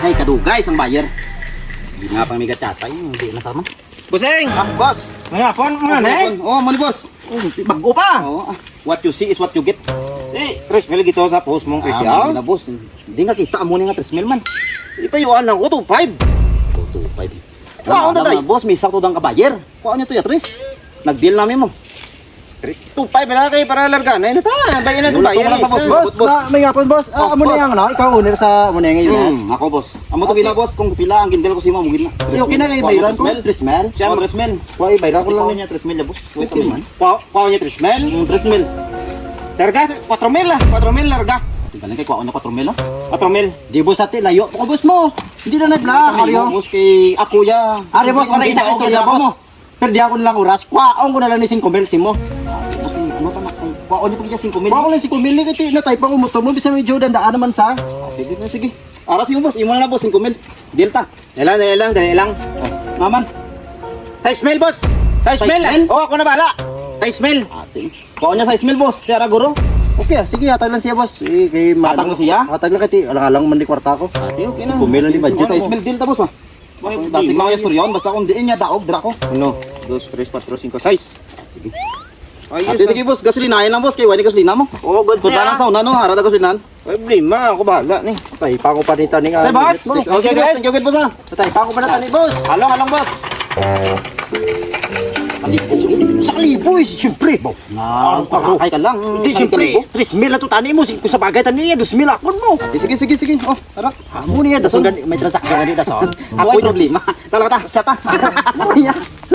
Ay, kadugay sang buyer. Hindi nga pang may gatiyatay. Hindi na sama. Buseng! Ah, boss. Mga phone mo na eh! Oh, mali boss. Bago pa! Oh, what you see is what you get. Eh, Chris, may gito sa post mong Chris, Ah, ya? na boss. Hindi nga kita amo nga 3 mil man. Ipayuan ng 2.5. 2.5. Wow, tatay. Boss, may sakto dang kabayer. Kuha niyo to ya, Tris. Nag-deal namin mo. Chris, 2.5 na kayo para larga na. Ano ta? Bayan na Wala bayan pa lang sa boss. boss. May ngapon boss. Oh, Amo na boss. yang ano, ikaw owner sa amo na yang yun. Ako boss. Amo to gila boss kung pila ang gindel ko si mo gila. Okay na kay bayran ko. 3 mil. Siya 3 mil. Why bayran ko Kuha lang. niya 3 mil ya boss. Wait Okay man. man. Pao niya 3 mil. 3 mil. Larga, 4 mil lah. 4 mil larga. Tingnan kay kuha niya 4 mil. 4 mil. Di boss ati layo ko boss mo. Hindi na nag-vlog Ari Mario. boss kay ako ya. Ari boss, para isa ka istorya mo. Pero di ako lang oras. Kwaon ko na lang ni 5 mil si mo. Boss ano pa nakay. Kuha niya pag 5 mil. Bako lang 5 mil kay na type ko motor mo bisa medyo dandaan naman sa. Sige na sige. Ara si boss, imo na boss 5 mil. Deal ta. Dali lang. Naman. 6 mil, boss. 6 mil. 6 mil? Oh, ako na bala. 6 mil. Ate. Kuha niya 6 mil boss. Tiara guro. Okay, sige hatag lang siya boss. Eh kay Hatag mo siya? Hatag lang kay alang man di kwarta ko. Ate okay na. 5 mil lang di budget. 6 mil deal ta boss ah. Dasig mga istoryon basta kung diin niya daog dra ko. 1, 2, 3, 4, 5, 6. Sige. Ayos. Ate sige boss, gasolinahin lang boss kay wala gasolina mo. Oh, good Sudan ang sauna no, harada gasolinahan. Problema, ako bahala ni. Tay pa ko pa ni tani Say, boss. Oh, sige boss, thank you good boss ah. Tay pa ko pa na tani boss. Halong boss. Sa libo eh, siyempre. Pasakay ka lang. Hindi, siyempre. 3 mil na to tani mo. Kung sa bagay tani, 2 mil ako mo. Ate sige. Oh, tara. Amo niya, dason may transaksyon ganito dason. Ako ay problema. Talaga ta, siya ta.